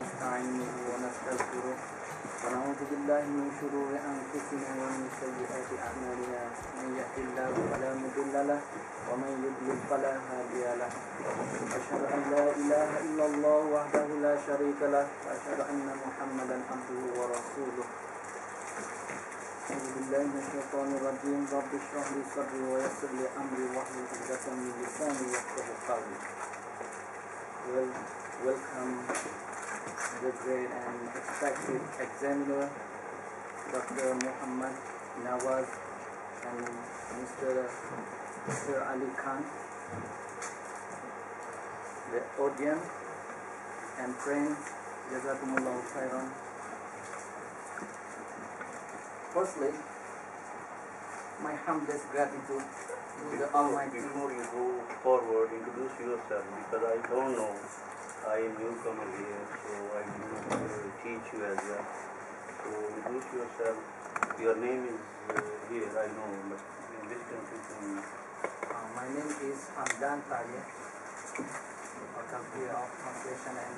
ونستعينه ونستغفره ونعوذ بالله من شرور أنفسنا ومن سيئات أعمالنا من يهد الله فلا مضل له ومن يضلل فلا هادي له أشهد أن لا إله إلا الله وحده لا شريك له وأشهد أن محمدا عبده ورسوله. أعوذ بالله من الشيطان الرجيم. رب اشرح لي صدري ويسر لي أمري واحلل عقدة من لساني يفقهوا قولي. Welcome the great and expected examiner, Dr. Muhammad Nawaz and Mr. Ali Khan, the audience and friends. Jazakumullahu khairan. Firstly, my humblest gratitude to the Almighty. Before you go forward, introduce yourself, because I don't know. I am newcomer here, so I will teach you as well. So introduce yourself. Your name is here, I know, but in this country, My name is Hamdan Taye, faculty of translation and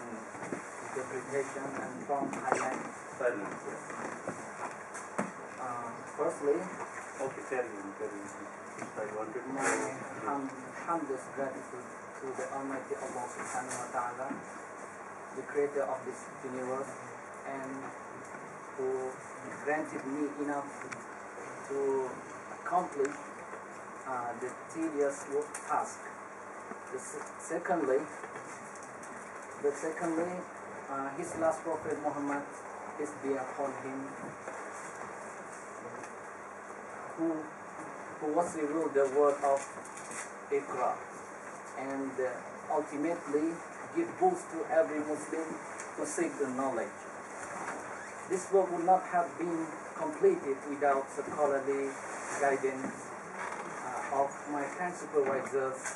interpretation, and from Thailand. silence. Firstly, Okay, tell me. I wanted to my humblest gratitude to the Almighty Allah Subhanahu wa Ta'ala, the creator of this universe, and who granted me enough to accomplish the tedious work task. Secondly, his last prophet Muhammad, peace be upon him, who was revealed the word of Iqra, and ultimately give boost to every Muslim to seek the knowledge. This work would not have been completed without scholarly guidance of my kind supervisors,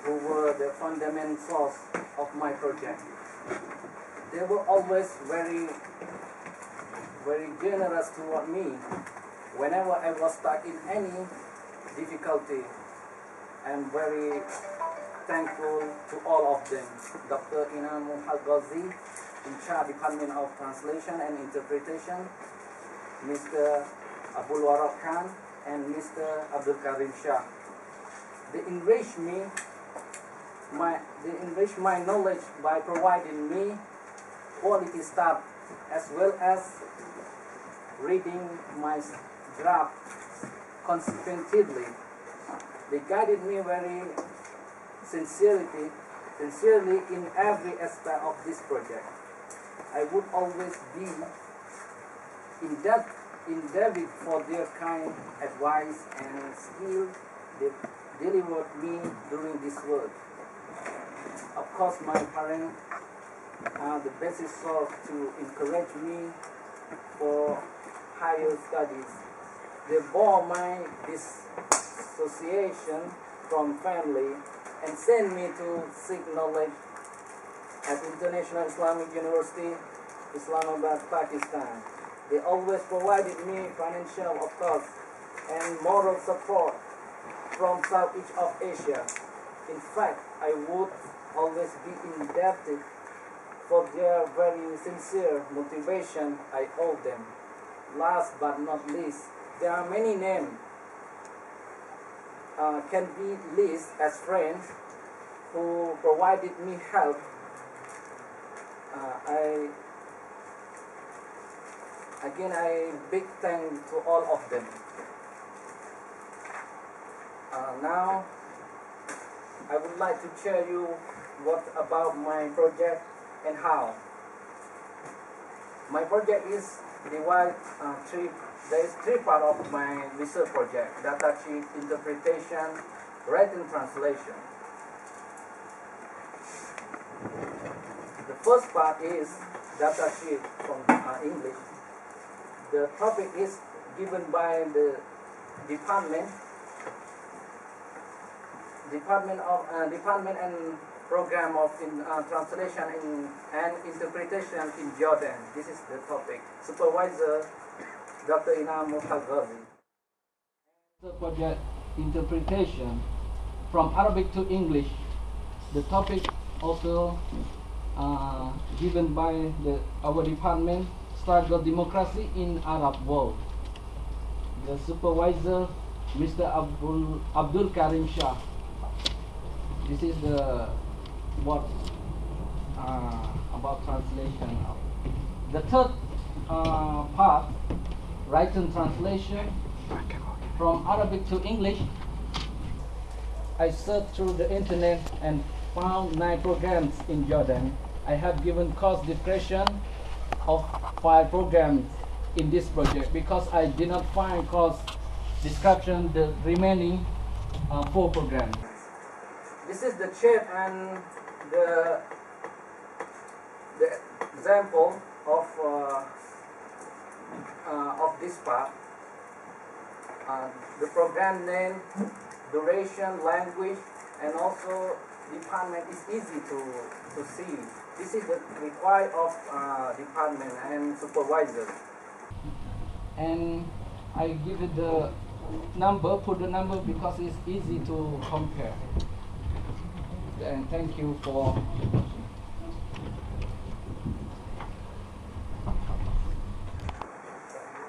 who were the fundamental source of my project. They were always very generous toward me whenever I was stuck in any difficulty, and very thankful to all of them. Dr. Inam Al-Ghazi, in charge Department of Translation and Interpretation, Mr. Abul Waraq Khan, and Mr. Abdul Karim Shah. They enriched my knowledge by providing me quality stuff, as well as reading my draft consecutively. They guided me very sincerely in every aspect of this project. I would always be indebted for their kind advice and skill they delivered me during this work. Of course, my parents are the basic source to encourage me for higher studies. They bore my dissociation from family and sent me to seek knowledge at International Islamic University, Islamabad, Pakistan. They always provided me financial, of course, and moral support from Southeast of Asia. In fact, I would always be indebted for their very sincere motivation I owe them. Last but not least, there are many names can be listed as friends who provided me help. I big thank to all of them. Now I would like to share you what about my project and how. My project is divided there is three parts of my research project: data sheet, interpretation, written translation. The first part is data sheet from English. The topic is given by the department and program of translation and interpretation in Jordan. This is the topic. Supervisor Dr. Inam Al-Ghazi. The project interpretation from Arabic to English. The topic also given by our department, Struggle Democracy in Arab World. The supervisor, Mr. Abdul Karim Shah. This is the what about translation. The third part, written translation from Arabic to English. I searched through the internet and found 9 programs in Jordan. I have given course description of 5 programs in this project because I did not find course description the remaining 4 programs. This is the chat and the example of this part. The program name, duration, language, and also department is easy to see. This is the require of department and supervisor. And I give it the number, put the number because it's easy to compare. And thank you for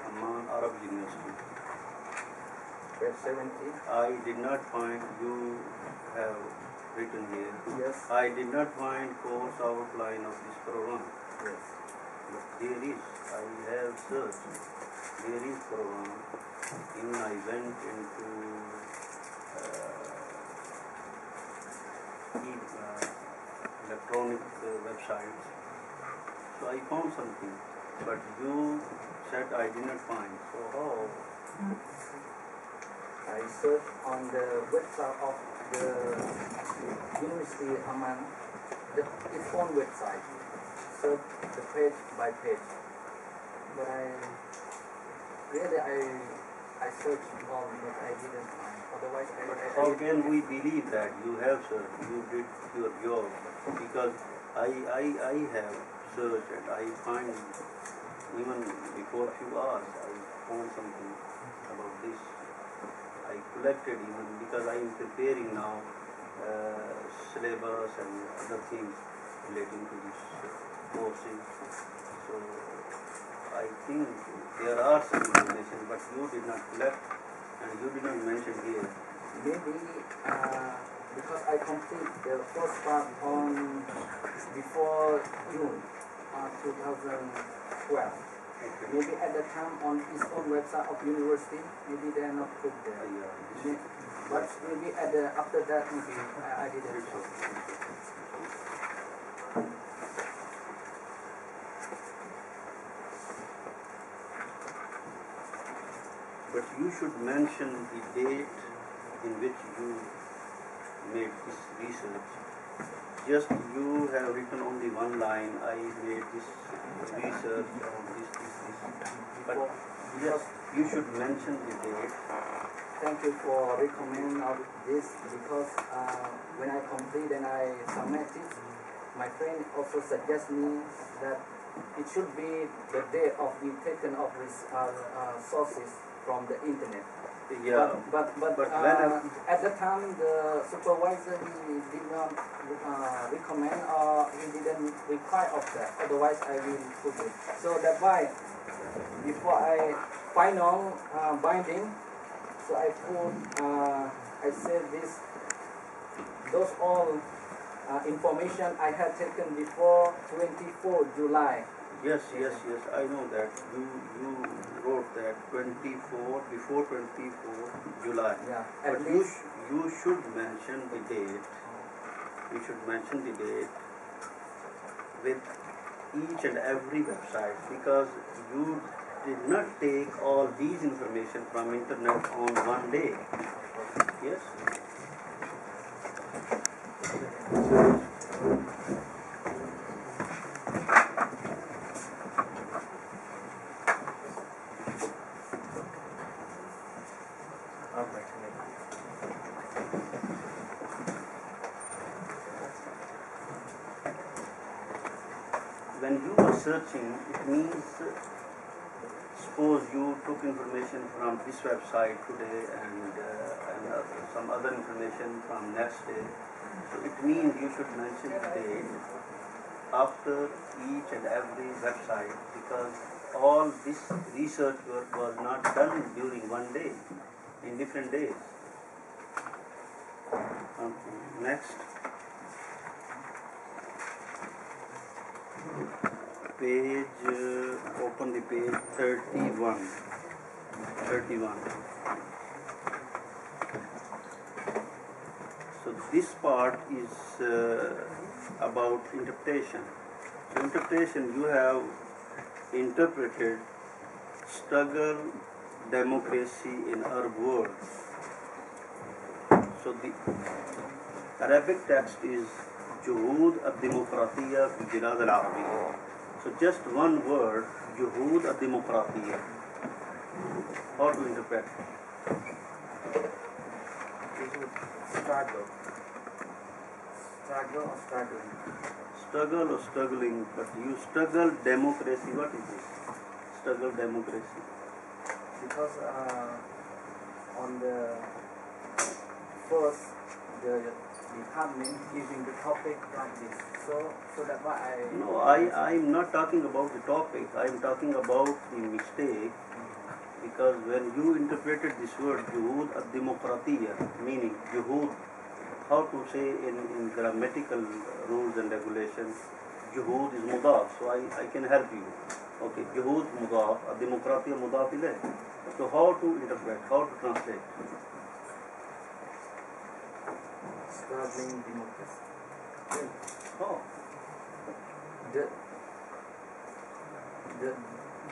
Amman Arab University. page 70. I did not find, you have written here. Yes. I did not find course outline of this program. Yes. But there is, I have searched, there is program. Even I went into electronic websites. So I found something, but you said I did not find. So how? I searched on the website of the University Amman, its own website. Search the page by page. But I searched all, but I didn't find. Otherwise, How can we believe that you have searched, you did your job? Because I have searched and I find even before few hours I found something about this. I collected even because I am preparing now syllabus and other things relating to this courses. So I think there are some information, but you did not collect and you did not mention here. Maybe because I complete the first part on before June 2012. Okay. Maybe at the time on its own website of university, maybe they are not put there. But maybe after that, maybe I didn't check. But you should mention the date in which you made this research. Just you have written only one line, I made this research on this. But yes, you should mention the date. Thank you for recommending of this because when I complete and I submit it, my friend also suggests me that it should be the date of the taken of sources from the internet. Yeah, But at the time the supervisor he did not recommend or he didn't require of that. Otherwise I will put it. So that's why before I final binding, so I put I said this those all information I had taken before 24 July. yes, I know that. You wrote that 24, before 24 July. Yeah. But At you, least you should mention the date. You should mention the date with each and every website because you did not take all these information from internet on one day. Yes? When you are searching, it means suppose you took information from this website today and some other information from next day. So it means you should mention the date after each and every website, because all this research work was not done during one day, in different days. Next. Page, open the page 31. 31. So this part is about interpretation. So interpretation, you have interpreted struggle, democracy in Arab world. So the Arabic text is جهود الديمقراطية في البلاد العربية. So just one word, جهود الديمقراطية. How to interpret? Struggle. Struggle or struggling? Struggle or struggling, but you struggle democracy. What is this? Struggle democracy. Because on the first, the department giving the topic like this. So that's why I... No, I'm not talking about the topic. I'm talking about the mistake. Because when you interpreted this word, juhud ad-demokratiya, meaning juhud, how to say in grammatical rules and regulations, juhud is mudaf, so I can help you. Okay, juhud mudaf, ad-demokratiya mudaf ilayh. So how to interpret, how to translate? Struggling democracy. Oh,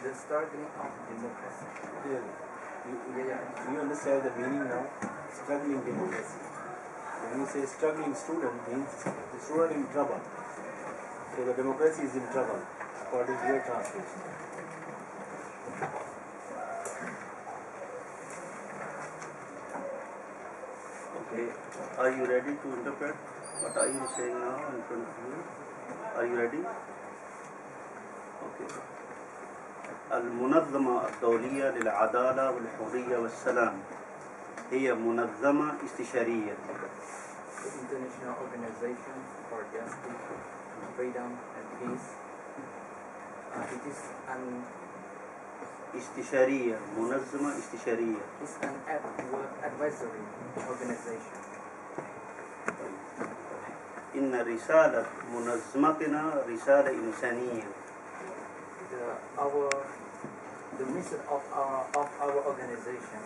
The struggling of democracy. You understand the meaning now? Struggling democracy. When you say struggling student means the student in trouble. So the democracy is in trouble, according to your translation. okay. Are you ready to interpret? What are you saying now in front of you? Are you ready? Okay. المنظمة الدولية للعدالة والحرية والسلام هي منظمة استشارية. The International Organization for Justice, Freedom and Peace. It is an استشارية، منظمة استشارية. It's an advisory organization. إن رسالة منظمتنا رسالة إنسانية. The mission of our organization.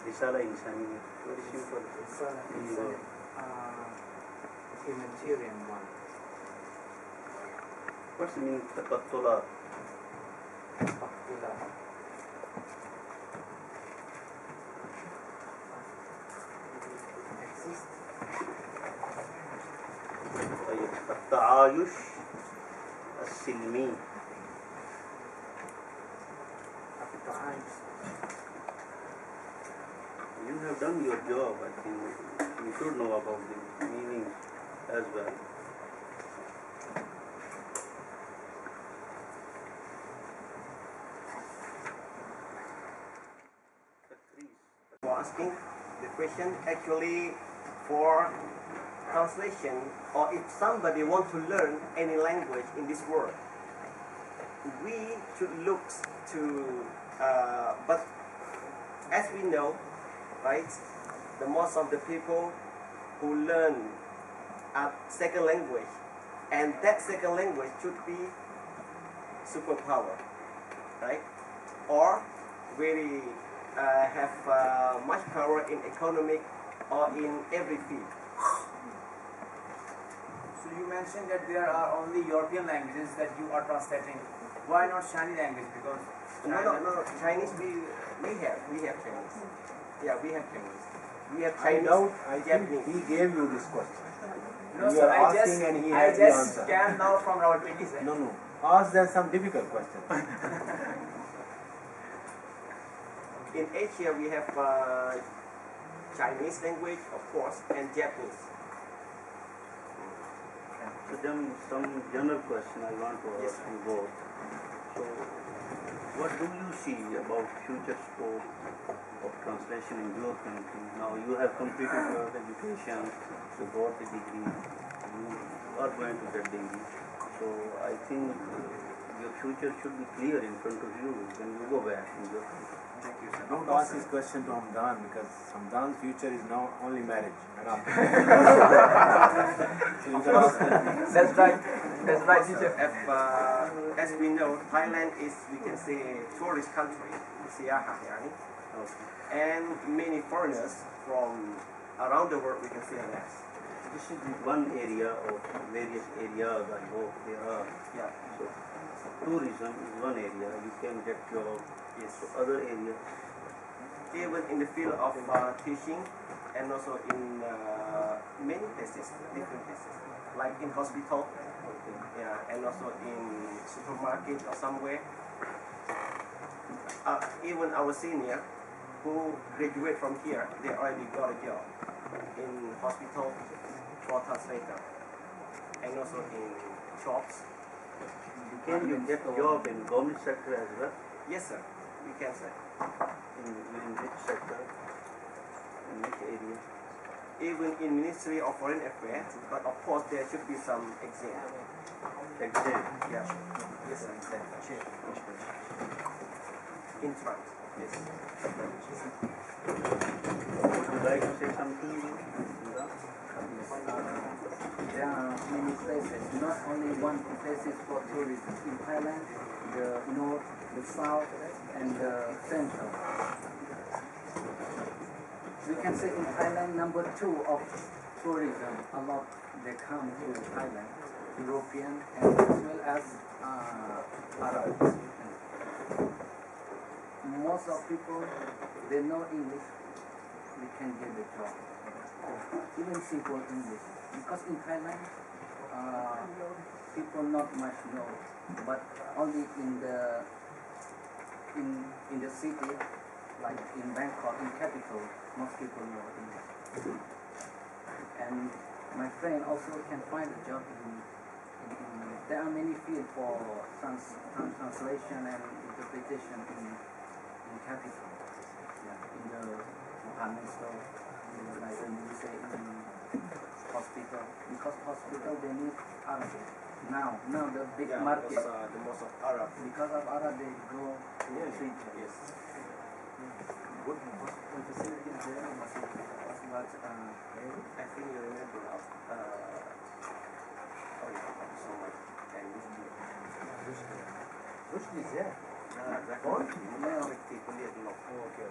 رسالة إنسانية. Very simple. It's a humanitarian one. What's the meaning of تقتلات? Particular. Exist. طيب التعايش السلمي. At times. You have done your job, I think. You should know about the meaning as well. For asking the question, actually for translation, or if somebody wants to learn any language in this world, we should look to, but as we know, right, the most of the people who learn a second language, and that second language should be superpower, right, or very have much power in economic or in every field. So you mentioned that there are only European languages that you are translating. Why not Chinese language? Because No. Chinese we have Chinese. Yeah, we have Chinese. We have I Chinese. doubt, I think Japanese. he gave you this question. no, You sir, are asking and he has the I just answer. came now from Rawalpindi, sir. No. Ask them some difficult question. In Asia, we have Chinese language, of course, and Japanese. So then some general question I want to ask Yes. you both. So what do you see about future scope of translation in your country? Now you have completed your education, you got the degree, you are going to get degree. So I think your future should be clear in front of you when you go back in your country. Thank you, sir. Don't ask this question to Hamdan because Hamdan's future is now only marriage. And after. So you can ask him. That's right. That's right, teacher. As we know, Thailand is, we can say, tourist country, siyaha, yani. Okay. And many foreigners from around the world, we can say that. This is the one area of various areas I hope there are. Yeah. So tourism is one area, you can get job. Yes. So other areas. Even in the field of teaching and also in many places, different places, like in hospital, yeah, and also in supermarket or somewhere. Even our senior who graduate from here, they already got a job in hospital for translator and also in shops. Can you get job in government sector as well? Yes, sir. We can say. In which sector? In which area? Even in Ministry of Foreign Affairs, but of course there should be some exam. Exam. Yeah. Yes, sir. Exam. In front. Yes. Would you like to say something? Indra? There are many places, not only one places for tourism. In Thailand, the north, the south, and the central. We can say in Thailand, number 2 of tourism, a lot they come to Thailand, European and as well as Arabs. Most of people, they know English, we can get a job. Even simple English. Because in Thailand, people not much know, but only in the city, like in Bangkok, in capital, most people know English. And my friend also can find a job in there are many fields for translation and interpretation in capital. Yeah, in the department store, like when we say in hospital, because hospital they need Arabic. Now the big Yeah, market, because, the most of Arab. because of Arab they go to Yes. Egypt. Yes. Good hospital facilities there, but I think you remember of oh yeah, so much. And Rushdie is there. Zakon? No, kuliah dulu. Oh, okay.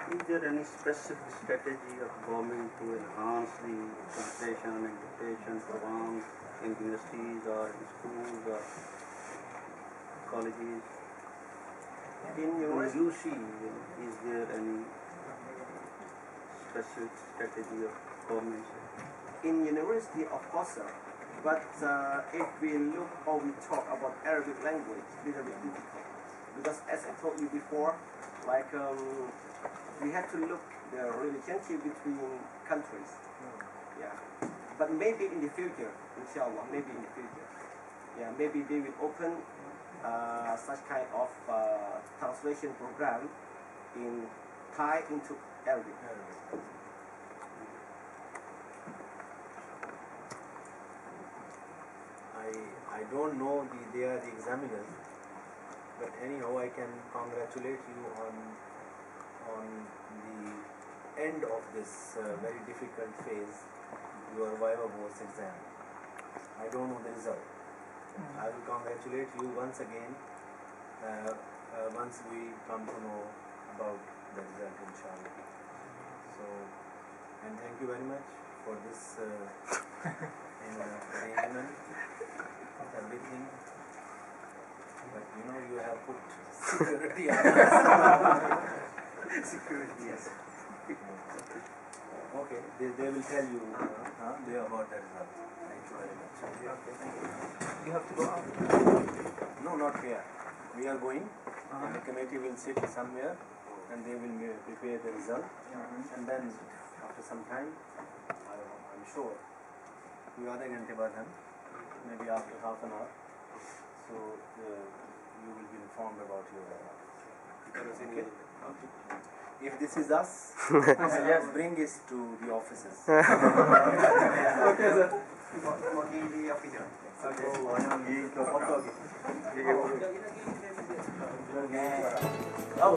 Is there any specific strategy of government to enhance the translation and interpretation programs in universities or in schools or colleges? In Do university, you see, is there any specific strategy of government? of course, sir. But if we look or we talk about Arabic language, it's a little bit difficult. Because as I told you before, like we have to look the relationship between countries. Yeah. But maybe in the future, inshallah, maybe in the future. Yeah, maybe they will open such kind of translation program in Thai into Arabic. I don't know they are the examiners, but anyhow I can congratulate you on the end of this very difficult phase, your Viva Boards exam. I don't know the result. I will congratulate you once again once we come to know about the result, inshallah. So, and thank you very much for this arrangement, everything. But you know, you have put security on us. Security, yes. Okay, they will tell you they about the result. Thank you very much. Okay, thank you. You have to go out. No, not here. We are going, and the committee will sit somewhere, and they will prepare the result, and then after some time, I'm sure, few other घंटे बाद हम, maybe after half an hour, So you will be informed about your. Okay. If this is us, yes, bring this to the offices. Okay, sir. Mewakili opinion. Oh,